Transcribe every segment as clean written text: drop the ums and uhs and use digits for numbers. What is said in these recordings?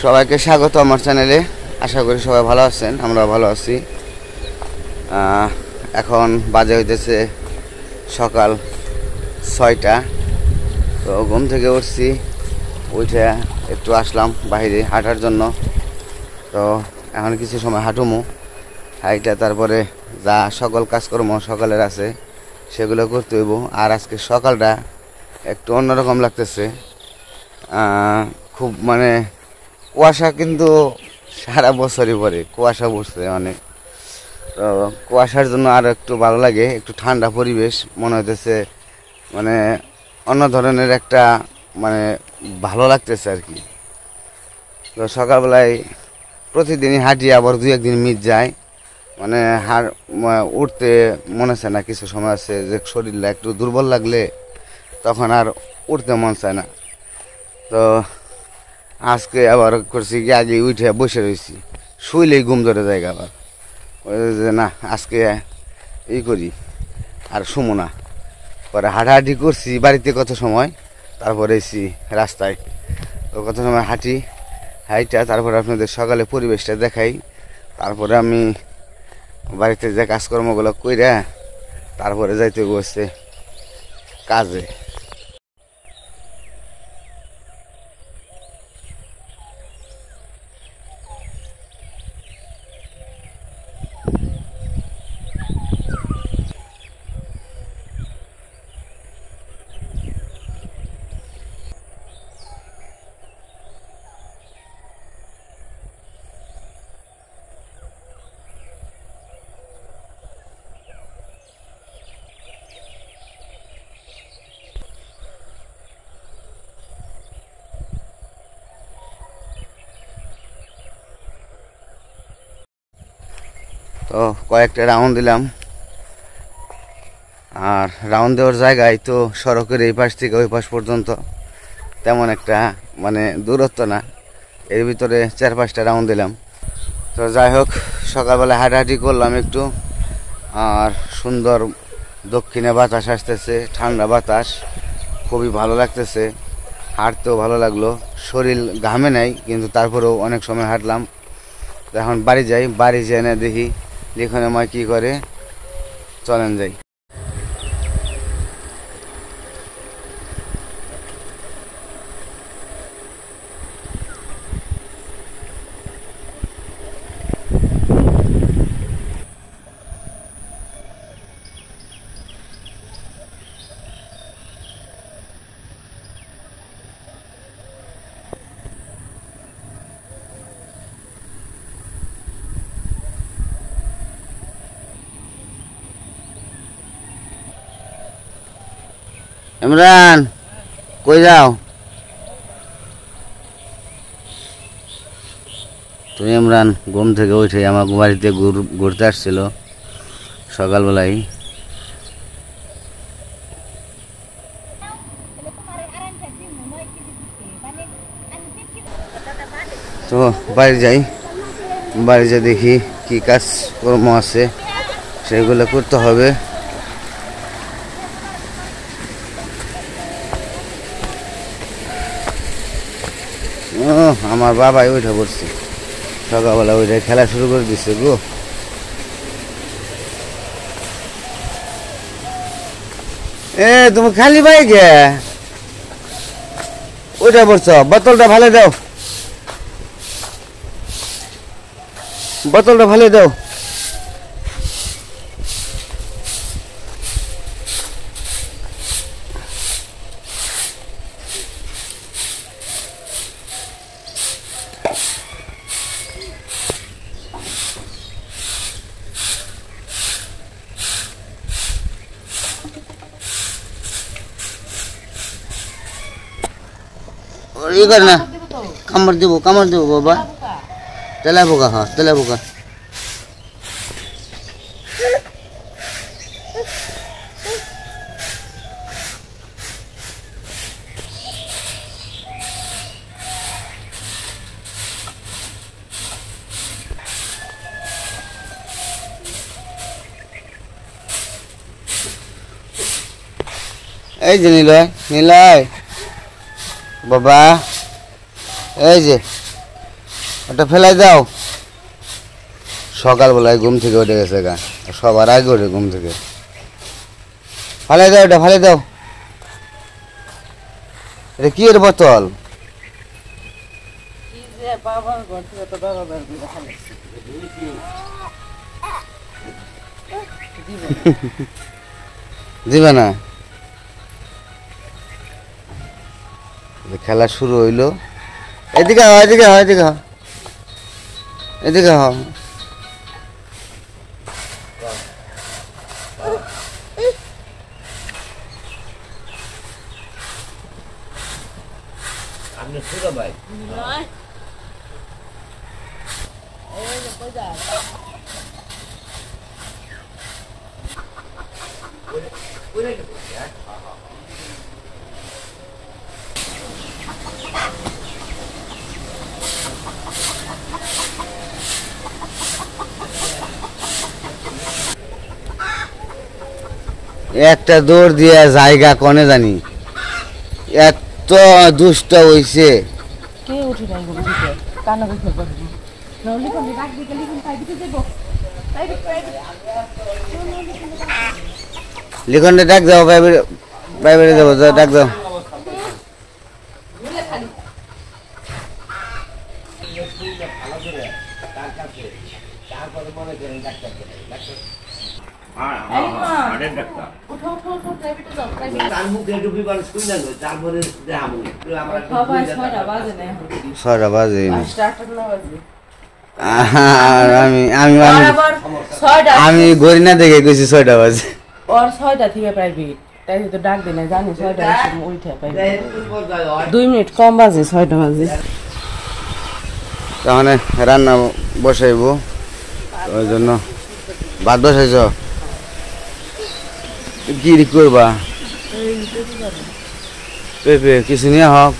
সবাইকে স্বাগত আমার চ্যানেলে। আশা করি সবাই ভালো আছেন, আমরা ভালো আছি। এখন বাজে হইতেছে সকাল 6টা। তো ঘুম থেকে উঠছি, উঠে একটু আসলাম বাইরে হাঁটার জন্য। তো এখন কিছু সময় হাঁটুমু, হাইটা তারপরে যা সকল কাজকর্ম সকালের আছে সেগুলো করতে হইব। আর আজকে সকালটা একটু অন্যরকম লাগতেছে, খুব মানে কুয়াশা, কিন্তু সারা বছরই পরে কুয়াশা পড়ছে অনেক। তো কুয়াশার জন্য আরও একটু ভালো লাগে, একটু ঠান্ডা পরিবেশ মনে হইতেছে, মানে অন্য ধরনের একটা মানে ভালো লাগতেছে আর কি। তো সকালবেলায় প্রতিদিনই হাঁটি, আবার 2-1 দিন মিস যায়, মানে উঠতে মনে চায় না। কিছু সময় আছে যে শরীরটা একটু দুর্বল লাগলে তখন আর উঠতে মন চায় না। তো আজকে আবার করছি কি, আগে উঠে বসে রয়েছি, শুইলেই ঘুম ধরে যায়। আবার ওই যে না, আজকে ই করি আর শুমো না। পরে হাঁটাহাঁটি করছি বাড়িতে কত সময়, তারপরে এসি রাস্তায়। তো কত সময় হাইটা তারপরে আপনাদের সকালে পরিবেশটা দেখাই। তারপরে আমি বাড়িতে যে কাজকর্মগুলো কইরা তারপরে যাইতে বসছে কাজে। তো কয়েকটা রাউন্ড দিলাম, আর রাউন্ড দেওয়ার জায়গায় তো সড়কের এই পাশ থেকে ওই পাশ পর্যন্ত তেমন একটা মানে দূরত্ব না, এর ভিতরে 4-5টা রাউন্ড দিলাম। তো যাই হোক, সকালবেলা হাঁটাহাঁটি করলাম একটু, আর সুন্দর দক্ষিণে বাতাস আসতেছে, ঠান্ডা বাতাস, খুবই ভালো লাগতেছে। হাঁটতেও ভালো লাগলো, শরীর ঘামে নাই, কিন্তু তারপরেও অনেক সময় হাঁটলাম। তো এখন বাড়ি যাই, বাড়ি যেয়ে না দেখি লিখনে মা কী করে, চলেন যাই। ইমরান, কই যাও তুমি? ইমরান ঘুম থেকে উঠে আমার বাড়িতে ঘুরতে আসছিল সকালবেলায়। তো বাড়ি যাই, বাড়ি যা দেখি কি কাজকর্ম আছে সেগুলো করতে হবে। আমার বাবাই ওইটা করছে, সকালবেলা ওইটা খেলা শুরু করে দিচ্ছে গো। তুমি খালি ভাই গে ওইটা বলছ, বোতলটা ভালো দাও, বোতলটা ভালো দাও। ই করে না, কামড় দেবো বাবা, তেলা পোকা খা, তেলা পোকা। এই যে নিলয় বাবা, এই যে ওটা ফেলাই দাও। সকালবেলায় ঘুম থেকে উঠে গেছে গা, সবার আগে ওঠে ঘুম থেকে। ফালাই দাও, এটা ফালাই দাও। এটা কি এর বোতল? দিবে না? খেলা শুরু হইলো। এদিকে হ, এদিকে হ, এদিকে হ, এদিকে হ। আপনি শুরু ভাই একটা দৌড় দিয়া জায়গা কনে জানি, এত দুষ্ট হইছে। কে উঠে নাই ঘুম থেকে কান্না করতে পারবো না লিখন ডাক দিকে লিখন তাই দিতে দেবো লিখনটা ডাক দাও, বাইরে যাবো, ডাক দাও। উঠো উঠো উঠো প্রাইভেটে যাও তার মুখে ডুবি করে শুই না তারপরে দেখাবো আমরা সবাই 6টা বাজে না এখন 6টা বাজে না। স্টার্টার না বাজে আর আমি আমি আমি আবার 6টা আমি ঘড়ি না দেখে গেছি 6টা বাজে। ওর 6টা থেকে প্রাইভেট তাই তো ডাক দেয় না জানি 6টা সময় উঠে প্রাইভেট 2 মিনিট কম বাজে 6টা বাজে। তাহলে রান্না বসাইবো, ওই জন্য ভাত বসাইছ। কি করবা? পেঁপে কিছু নিয়ে হোক।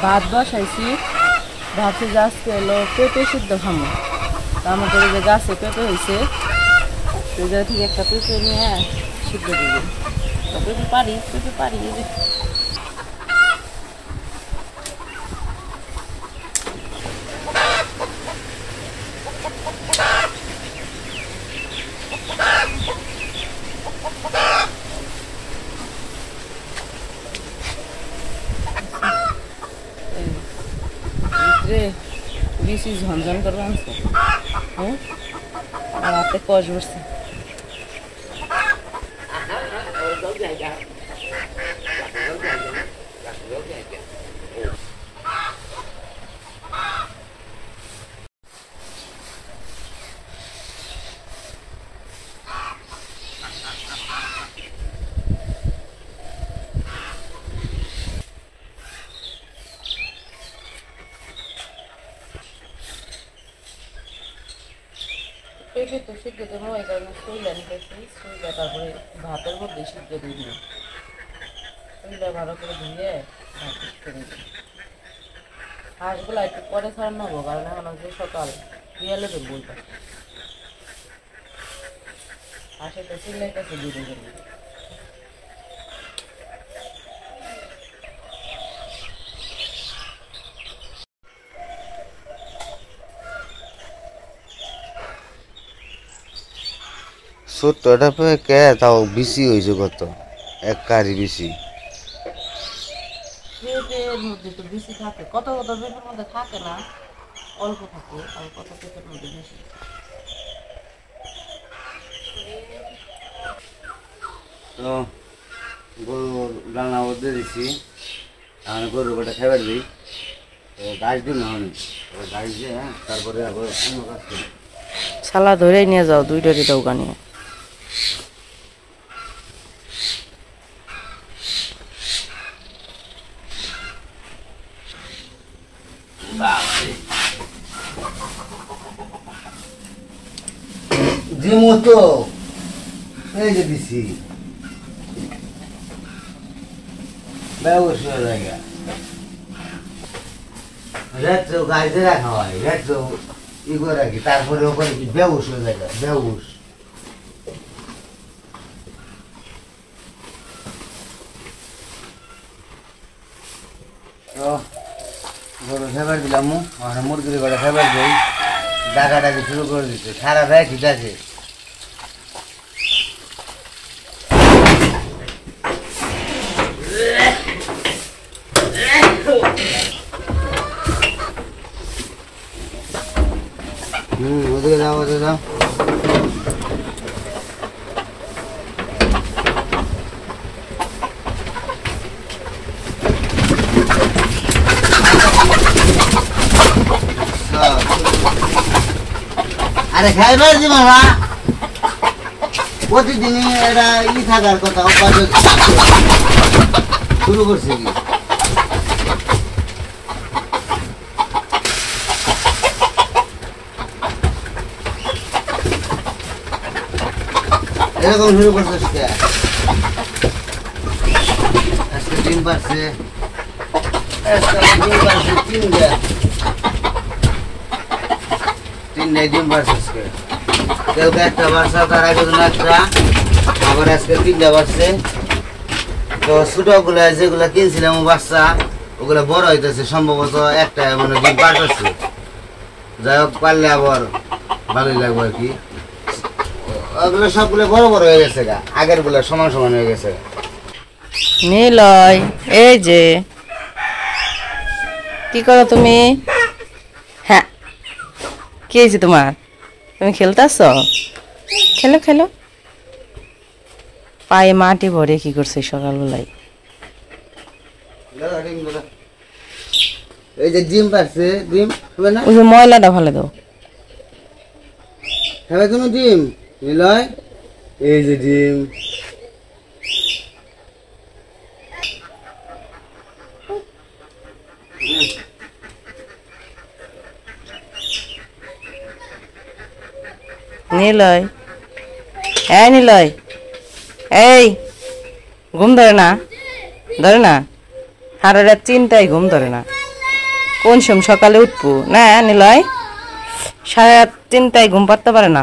ভাত বসাইছি, ভাবছি যে আজকে হলো পেঁপে সিদ্ধ খামো। আমাদের যে গাছে পেঁপে হয়েছে সেই জায়গা থেকে একটা পেঁপে নিয়ে সিদ্ধ দিব। পেঁপে পারি এই যে বেশি ঝনঝন করবো আনছে। হ্যাঁ আর হাতে কষ বসছে। পেঁপে তো সিদ্ধ দেবো এই কারণে শুইলা নিতেছি, শুইলা তারপরে ভাতের মধ্যে সিদ্ধ দিয়ে দিব। শুইলা ভালো করে ধুয়ে ভাত সিদ্ধ দিয়ে দিব। হাঁসগুলো একটু পরে ছাড়ানো হবো কারণ এখন হচ্ছে সকাল বিয়ালে তো বলতে হাঁসের তো চিল্লাই কাছে দিয়ে দেবে। ছোট্টটা কে তাও বেশি হয়েছে, কত এক কারি বেশি। পেঁপের মধ্যে তো বেশি থাকে, কত কত পেঁপের মধ্যে থাকে না, অল্প থাকে, আর কত পেঁপের মধ্যে বেশি। তো গরুর রান্না করতে দিচ্ছি, আমি গরুর কটা খাবার দিই। তো গাছ দিই না আমি, গাছ দিয়ে তারপরে আবার অন্য কাজ করি। শালা ধরেই নিয়ে যাও, দুইটারই দৌকা নিয়ে। যে মতো এই যে দিছি ব্যবসা জায়গা রেট্রো গাড়িতে রাখা হয়, রেট্রো ই করে রাখি, তারপরে ওখানে কি ব্যবসা জায়গা ব্যবস। তো গরু ফেবার দিলাম মুরগির ঘরে ফেবার দিই ডাকাডাকি শুরু করে দিচ্ছে সারা ভাই ঠিক আছে ওদিকে যাও ওদিকে যাও আরে খাইবার দি মামা প্রতিদিনই এটা থাকার কথা অভ্যাস শুরু করছে কি এরকম শুরু করছিস কে আজকে ডিম পারছে তিনটাই ডিম পারছে আজকে কালকে একটা বাচ্চা তার আগে একটা আবার আজকে তিনটা বাচ্চে তো ছোটগুলা যেগুলা কিনছিলাম বাচ্চা ওগুলা বড় হইতেছে সম্ভবত একটা মানে ডিম পাঠাচ্ছে যাই হোক পারলে আবার ভালোই লাগবে আর কি ওগুলো সবগুলো বড় বড় হয়ে গেছে গা আগের গুলা সমান সমান হয়ে গেছে নিলয় এই যে কি করো তুমি হ্যাঁ কি হয়েছে তোমার তুমি খেলতেছ খেলো খেলো পায়ে মাটি ভরে কি করছে সকালবেলায় এই যে ডিম পাচ্ছে ডিম হবে না ওই যে ময়লাটা ভালো দাও হবে তুমি ডিম নিলয় এই যে ডিম নিলয় এই নিলয় এই ঘুম ধরে না সারা রাত চিন্তায় ঘুম ধরে না কোন সময় সকালে উঠবো না নিলয় সারা রাত চিন্তায় ঘুম পাড়তে পারে না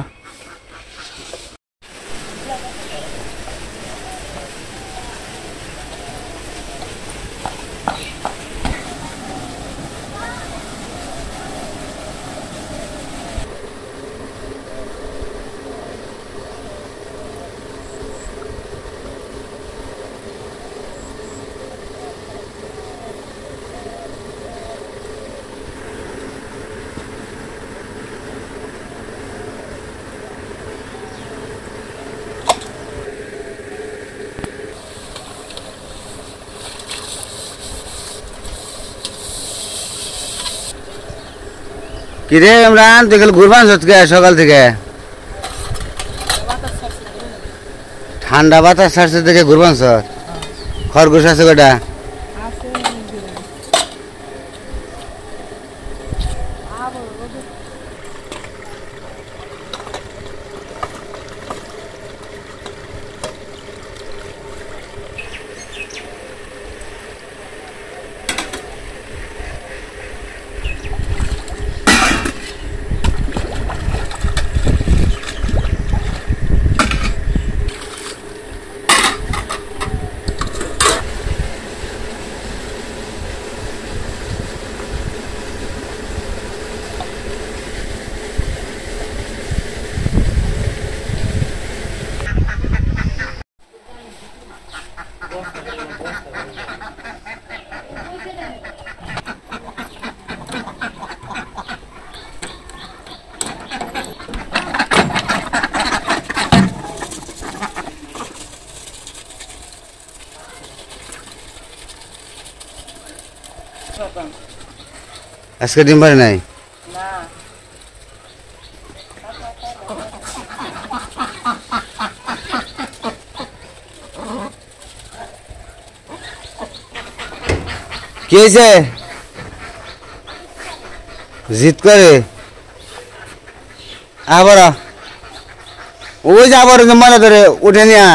কিরে ইমরান তুই কাল ঘুরবান সকাল থেকে ঠান্ডা বাতাস ছাড়ছে থেকে ঘুরবান খরগোশ আছে কটা আজকে ডিম পারে নাই কি হয়েছে জিত করে আবার ওই যে আবার মানে ধরে উঠে নিয়ে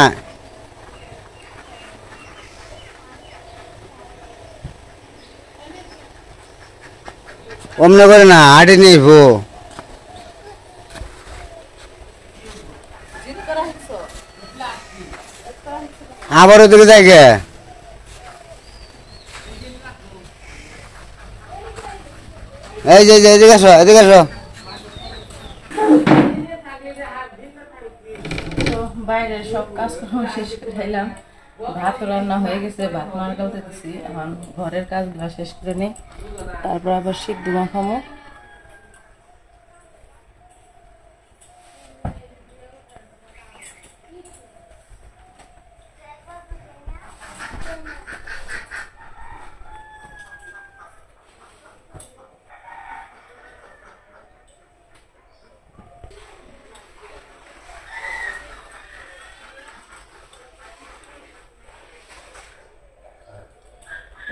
অমনে করে না হাঁটে নেই ভো আবার ওদিকে যাই গে এই যে এদিকে আসো এদিকে আসো। তো বাইরের সব কাজকর্ম শেষ করে এলাম, ভাত রান্না হয়ে গেছে, ভাত নাড়াতে দিচ্ছি। এখন ঘরের কাজগুলো শেষ করে নিই, তারপর আবার সিদ্ধ মাখামো।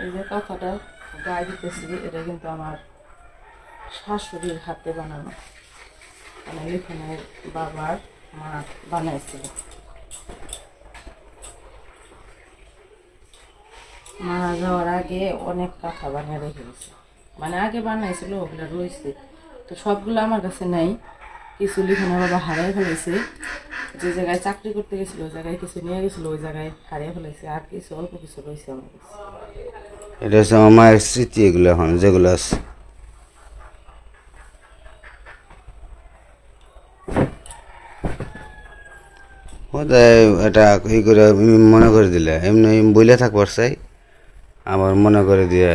এই যে কাঁথাটা গায়ে দিতেছি, এটা কিন্তু আমার শাশুড়ির হাতে বানানো, মানে লিখনের বাবার মা বানাইছিল। মারা যাওয়ার আগে অনেক কাঁথা বানিয়ে রেখে গেছে, মানে আগে বানাইছিল ওগুলো রয়েছে, তো সবগুলো আমার কাছে নাই। কিছু লিখনের বাবা হারিয়ে ফেলেছে, যে জায়গায় চাকরি করতে গেছিলো ওই জায়গায় কিছু নিয়ে গেছিলো, ওই জায়গায় হারিয়ে ফেলেছে, আর কিছু অল্প কিছু রয়েছে আমার কাছে। এটা হচ্ছে আমার মায়ের স্মৃতি, এগুলো এখন যেগুলো আছে। এটা ই করে মনে করে দিলে এমনি বইলে থাকবার চাই, আবার মনে করে দিয়ে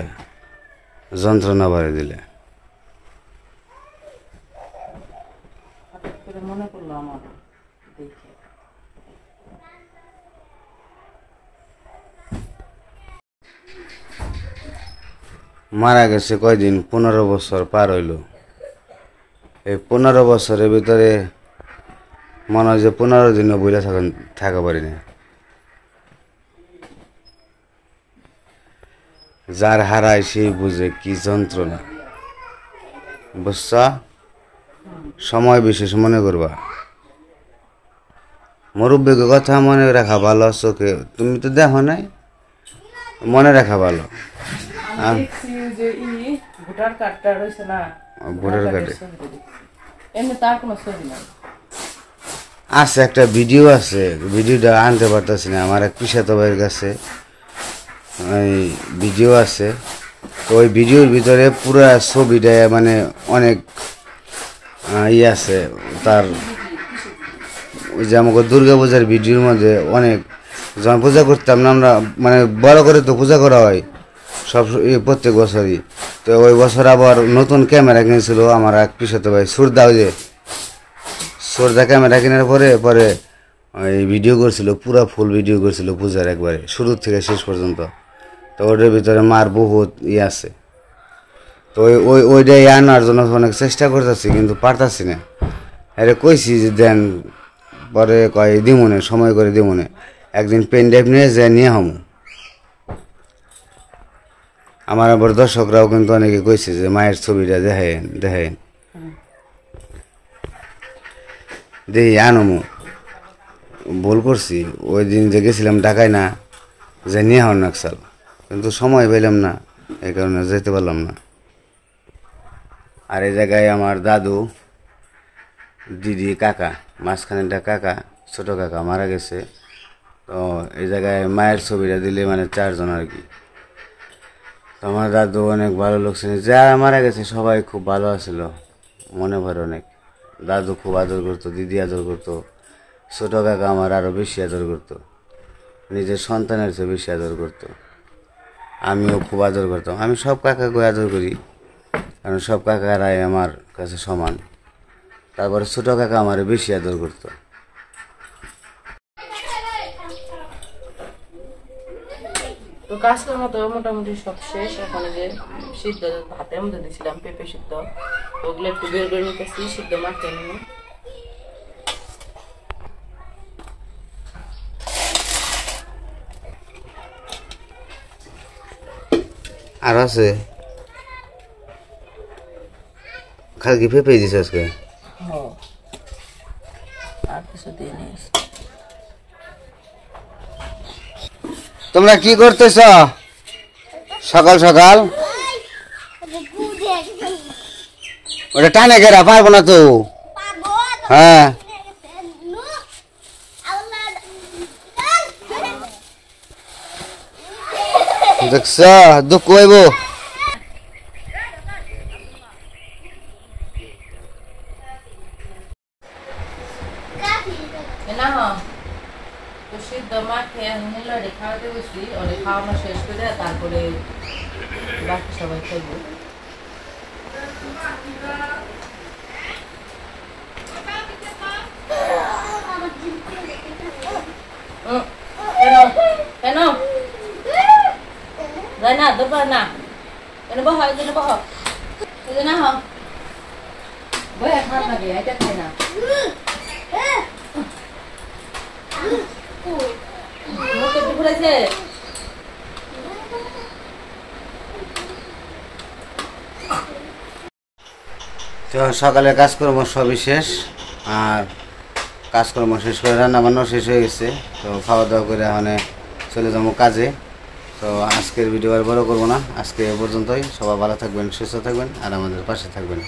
যন্ত্রণা বাড়ি দিলে। হঠাৎ করে মনে করলো আমার দেখে। মারা গেছে কয়দিন, 15 বছর পার হইল। এই 15 বছরের ভিতরে মনে হয় যে 15 দিনও বইলে থাকা পারি না। যার হারায় সেই বুঝে কি যন্ত্রণা, বুঝছা? সময় বিশেষ মনে করবা, মুরব্বীকে কথা মনে রাখা ভালো। চোখে তুমি তো দেখো নাই, মনে রাখা ভালো। আমি দেখছি যে ভোটার কার্ডটা রয়েছে না, ভোটার কার্ডে এমনি তার কোনো ছবি নাই। আছে একটা ভিডিও আছে, ভিডিওটা আনতে পারতেছি না। আমার এক পিসাতো ভাইয়ের কাছে ওই ভিডিও আছে, তো ওই ভিডিওর ভিতরে পুরো ছবিটা মানে অনেক আছে তার। ওই যে আমাকে দুর্গা পূজার ভিডিওর মধ্যে অনেক যখন পূজা করতাম না আমরা, মানে বড় করে তো পূজা করা হয় সব প্রত্যেক বছরই। তো ওই বছর আবার নতুন ক্যামেরা কিনেছিল আমার এক পিসাতো ভাই সুরদা, ওই যে সুরদা ক্যামেরা কেনার পরে পরে ওই ভিডিও করছিল, পুরো ফুল ভিডিও করছিল পূজার একবারে শুরু থেকে শেষ পর্যন্ত। তো ওটার ভিতরে মার বহুত আছে, তো ওইটাই আনার জন্য অনেক চেষ্টা করতেছি কিন্তু পারতাছি না। আরে কইছি যে দেন, পরে কয় দিমনে সময় করে দিমনে, একদিন পেন ড্রাইভ নিয়ে যায় নিয়ে হমু। আমার আবার দর্শকরাও কিন্তু অনেকে কইছে যে মায়ের ছবিটা দেখেন দেখেন, দেখি আনমু। ভুল করছি, ওই দিন যে গেছিলাম ঢাকায় না, যে নিয়ে হন নাকসাল, কিন্তু সময় পেলাম না, এই কারণে যেতে পারলাম না। আর এই জায়গায় আমার দাদু, দিদি, কাকা, মাঝখানেটা কাকা, ছোটো কাকা মারা গেছে। তো এই জায়গায় মায়ের ছবিটা দিলে মানে 4 জন আর কি। তো আমার দাদু অনেক ভালো লোক ছিল, যারা মারা গেছে সবাই খুব ভালো আছিল, মনে ভরে অনেক। দাদু খুব আদর করতো, দিদি আদর করতো, ছোটো কাকা আমার আরও বেশি আদর করতো, নিজের সন্তানের চেয়ে বেশি আদর করতো। আমিও খুব আদর করতাম, আমি সব কাকাকে আদর করি, কারণ সব কাকারাই আমার কাছে সমান। তারপরে ছোটো কাকা আমার বেশি আদর করতো। তো কাজটার মতো মোটামুটি সব শেষ। ওখানে যে সিদ্ধ ভাতের মধ্যে দিয়েছিলাম পেঁপে সিদ্ধ, ওগুলো একটু বের করে নিতেছি, সিদ্ধ মাখিয়ে নিয়ে। আর আছে খালি কি পেঁপে দিছে আজকে? আর কিছু দিয়ে নিয়েছি। তোমরা কি করতেছ সকাল সকাল? ওটা টানে ঘেরা পারবো না তো। হ্যাঁ দেখছ দুঃখ হইব। তো সিদ্ধ মাখিয়ে নীলারে খাওয়াতে বসছি, অনেক খাওয়ানো শেষ করে তারপরে বাকি সবাই খাইব। কেন কেন যায় না দরকার না, কেন বহ এই জন্য বহ, এই জন্য বয়ে খাওয়া লাগে, এটা খায় না। মুখে ঘুরেছে। তো সকালে কাজকর্ম সবই শেষ, আর কাজকর্ম শেষ করে রান্না বান্না শেষ হয়ে গেছে। তো খাওয়া দাওয়া করে এখন চলে যাবো কাজে। তো আজকের ভিডিও আর বড় করবো না, আজকে এ পর্যন্তই। সবাই ভালো থাকবেন, সুস্থ থাকবেন, আর আমাদের পাশে থাকবেন।